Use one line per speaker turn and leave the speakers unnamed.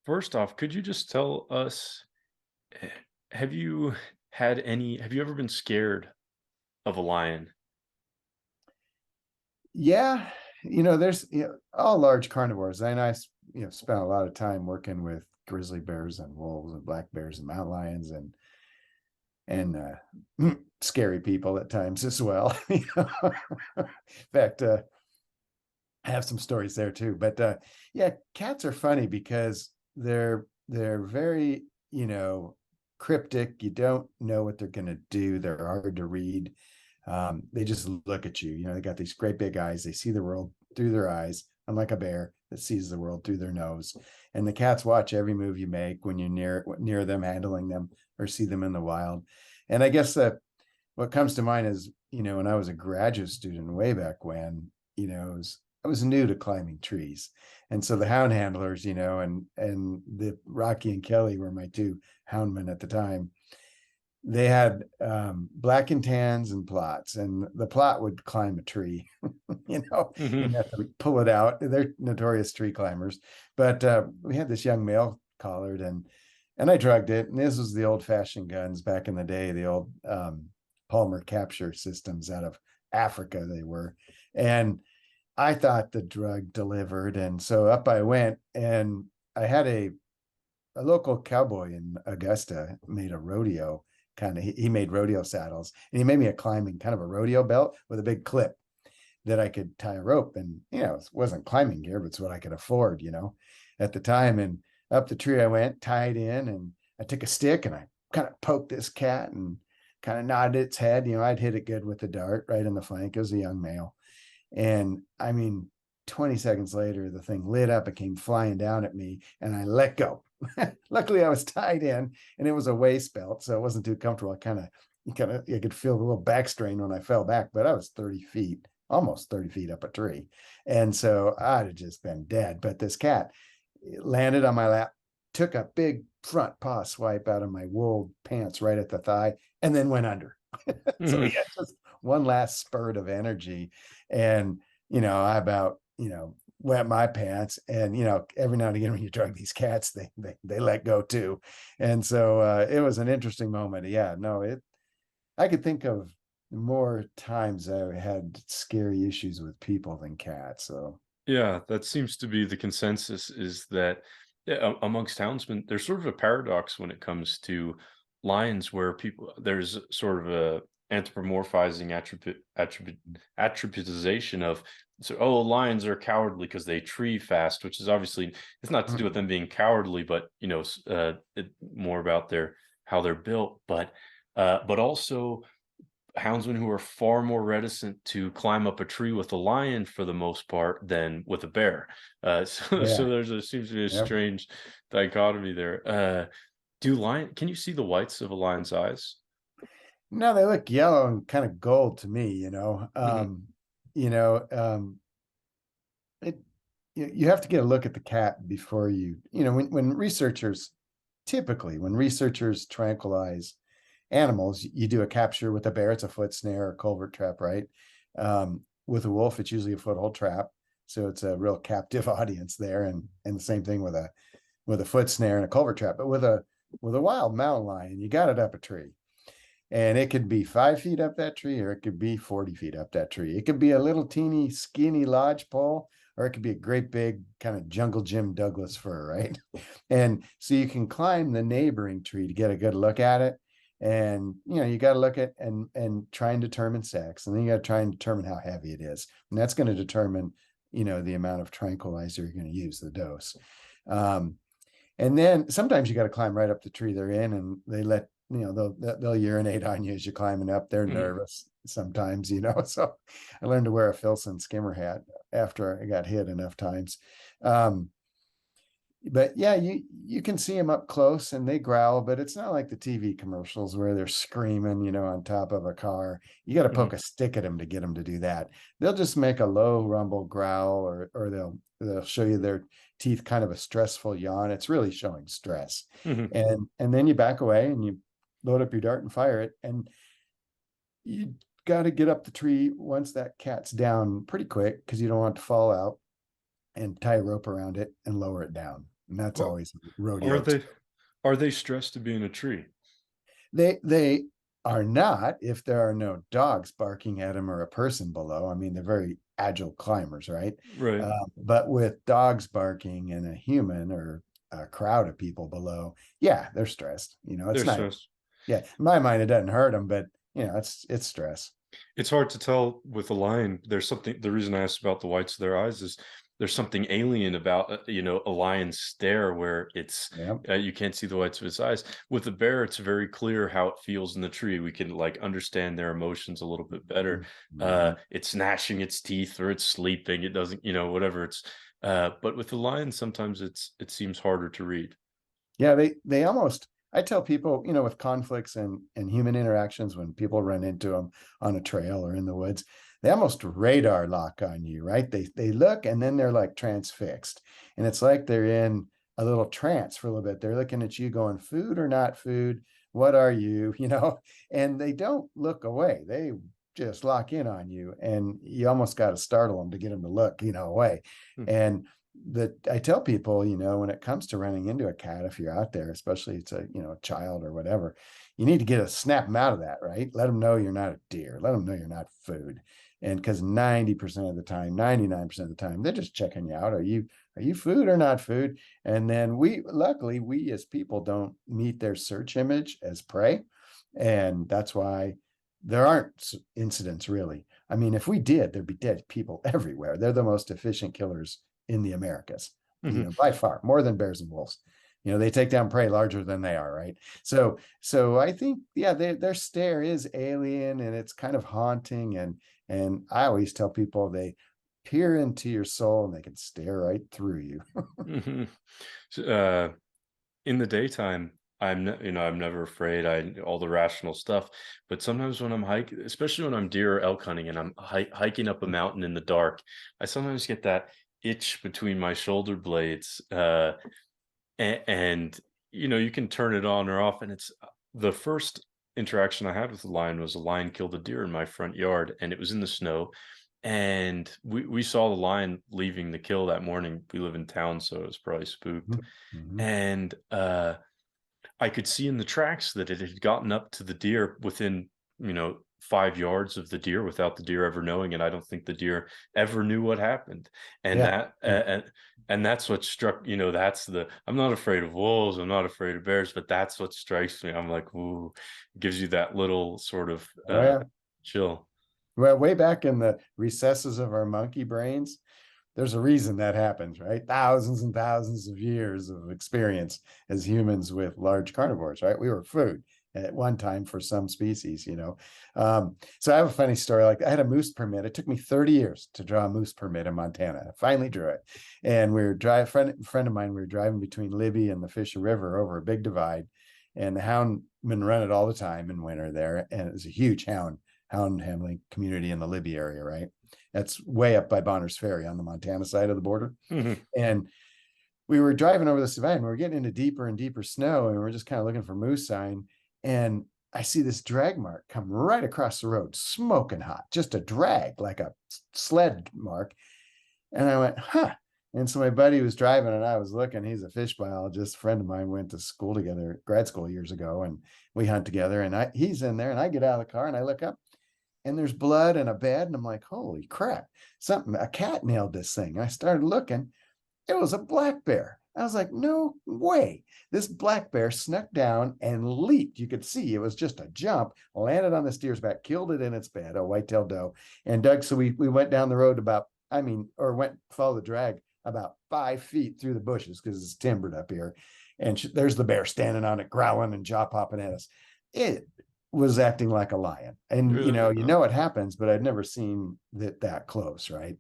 First off, could you just tell us, eh, have you have you ever been scared of a lion?
Yeah, there's all large carnivores, and spent a lot of time working with grizzly bears and wolves and black bears and mountain lions and scary people at times as well. In fact, I have some stories there too. But yeah, cats are funny because they're very cryptic. You don't know what they're going to do. They're hard to read. They just look at you. They got these great big eyes. They see the world through their eyes, unlike a bear that sees the world through their nose. And the cats watch every move you make when you're near them, handling them, or see them in the wild. And I guess that what comes to mind is, when I was a graduate student way back when, I was new to climbing trees. And so the hound handlers, and the Rocky and Kelly were my two houndmen at the time. They had black and tans and plots, and the plot would climb a tree,
Mhm.
and you have to pull it out. They're notorious tree climbers. But we had this young male collared, and I drugged it. And this was the old fashioned guns back in the day, the old Palmer capture systems out of Africa, they were. And I thought the drug delivered. And so up I went, and I had a local cowboy in Augusta made a rodeo kind of, he made rodeo saddles, and he made me a climbing kind of a rodeo belt with a big clip that I could tie a rope. And, it wasn't climbing gear, but it's what I could afford, at the time. And up the tree I went, tied in, and I took a stick and I kind of poked this cat and kind of nodded its head. I'd hit it good with the dart right in the flank. It was a young male. And I mean, 20 seconds later, the thing lit up and came flying down at me, and I let go. Luckily, I was tied in, and it was a waist belt, so it wasn't too comfortable. You could feel the little back strain when I fell back, but I was 30 feet, almost 30 feet up a tree. And so I'd have just been dead. But this cat landed on my lap, took a big front paw swipe out of my wool pants right at the thigh, and then went under. So
Mhm.
he had just one last spurt of energy. And, I about, wet my pants. And, every now and again when you drug these cats, they let go too. And so it was an interesting moment. Yeah, no, I could think of more times I had scary issues with people than cats. So
Yeah, that seems to be the consensus is that amongst townsmen, there's sort of a paradox when it comes to lions where there's sort of a anthropomorphizing attributization of, so, oh, lions are cowardly because they tree fast, which is obviously, it's not to do with them being cowardly, but more about how they're built, but also houndsmen who are far more reticent to climb up a tree with a lion for the most part than with a bear. So
yeah,
seems to be a
yep.
strange dichotomy there. Do lion Can you see the whites of a lion's eyes?
No, they look yellow and kind of gold to me,
Mhm,
you know, um, it you have to get a look at the cat before when researchers typically when researchers tranquilize animals, you do a capture with a bear, it's a foot snare or culvert trap, right? With a wolf, it's usually a foothold trap, so it's a real captive audience there. And the same thing with a foot snare and a culvert trap. But with a wild mountain lion, you got it up a tree. And it could be 5 feet up that tree, or it could be 40 feet up that tree. It could be a little teeny skinny lodge pole, or it could be a great big kind of jungle Jim Douglas fir, right? And so you can climb the neighboring tree to get a good look at it. And you got to look at and try and determine sex. And then you got to try and determine how heavy it is. And that's going to determine, the amount of tranquilizer you're going to use, the dose. Um, and then sometimes you got to climb right up the tree they're in, and they'll urinate on you as you're climbing up. They're
mhm.
nervous sometimes. So I learned to wear a Filson skimmer hat after I got hit enough times. Um, but yeah, you can see them up close and they growl, but it's not like the TV commercials where they're screaming, on top of a car. You got to poke
Mhm.
a stick at them to get them to do that. They'll just make a low rumble growl, or they'll show you their teeth kind of a stressful yawn. It's really showing stress.
Mhm.
And then you back away and you load up your dart and fire it. And you got to get up the tree once that cat's down pretty quick because you don't want it to fall out, and tie a rope around it and lower it down. and that's
Well,
always a
are
rodeo.
they are they stressed to be in a tree?
They are not if there are no dogs barking at them or a person below. I mean, they're very agile climbers, right?
Right.
But with dogs barking and a human or a crowd of people below, yeah, they're stressed.
They're
It's not.
stressed.
Yeah, in my mind, it doesn't hurt them, but it's stress.
It's hard to tell with a lion. There's something the reason I asked about the whites of their eyes is there's something alien about, a lion's stare where it's,
Yeah.
you can't see the whites of his eyes. With a bear, it's very clear how it feels in the tree. We can, like, understand their emotions a little bit better.
Mhm.
It's gnashing its teeth or it's sleeping. It doesn't, whatever it's, but with the lion, sometimes it seems harder to read.
Yeah, they almost. I tell people, with conflicts and human interactions, when people run into them on a trail or in the woods, they almost radar lock on you, right? They look and then they're like transfixed, and it's like they're in a little trance for a little bit. They're looking at you, going, "Food or not food? What are you?" And they don't look away. They just lock in on you, and you almost got to startle them to get them to look, away.
Hmm.
And that I tell people, when it comes to running into a cat, if you're out there, especially it's a child or whatever, you need to snap them out of that, right? Let them know you're not a deer. Let them know you're not food. And because 90% of the time, 99% of the time, they're just checking you out. Are you food or not food? And then luckily, we as people don't meet their search image as prey. And that's why there aren't incidents really. I mean, if we did, there'd be dead people everywhere. They're the most efficient killers in the Americas,
Mhm.
by far, more than bears and wolves. They take down prey larger than they are, right? So I think, yeah, their stare is alien and it's kind of haunting. And I always tell people they peer into your soul and they can stare right through you.
Mhm. In the daytime, I'm never afraid. I all the rational stuff, but sometimes when I'm hiking, especially when I'm deer or elk hunting and I'm hiking up a mountain in the dark, I sometimes get that itch between my shoulder blades, and you can turn it on or off, and it's the first interaction I had with a lion was a lion killed a deer in my front yard, and it was in the snow, and we saw the lion leaving the kill that morning. We live in town, so it was probably spooked,
Mhm.
and I could see in the tracks that it had gotten up to the deer within, 5 yards of the deer without the deer ever knowing, and I don't think the deer ever knew what happened. And
Yeah.
that
Yeah.
and that's what struck, that's the I'm not afraid of wolves, I'm not afraid of bears, but that's what strikes me. I'm like, "Ooh," it gives you that little sort of,
Oh, yeah.
chill.
Well, way back in the recesses of our monkey brains, there's a reason that happens, right? Thousands and thousands of years of experience as humans with large carnivores, right? We were food at one time for some species. So I have a funny story. Like I had a moose permit. It took me 30 years to draw a moose permit in Montana. I finally drew it. And we were driving, friend of mine, we were driving between Libby and the Fisher River over a big divide. And the houndmen run it all the time in winter there. And it was a huge hound handling community in the Libby area, right? That's way up by Bonner's Ferry on the Montana side of the border.
Mhm.
And we were driving over this divide and we were getting into deeper and deeper snow and we're just kind of looking for moose sign. And I see this drag mark come right across the road, smoking hot, just a drag, like a sled mark. And I went, huh. And so my buddy was driving and I was looking. He's a fish biologist. A friend of mine went to school together, grad school years ago, and we hunt together. And he's in there and I get out of the car and I look up and there's blood and a bed. And I'm like, holy crap, a cat nailed this thing. And I started looking. It was a black bear. I was like, no way. This black bear snuck down and leaped. You could see it was just a jump, landed on this deer's back, killed it in its bed, a white-tailed doe. And Doug, so we went down the road or went follow the drag about 5 feet through the bushes because it's timbered up here. And there's the bear standing on it, growling and jaw popping at us. It was acting like a lion. And
Really?
you know what happens, but I'd never seen that close, right?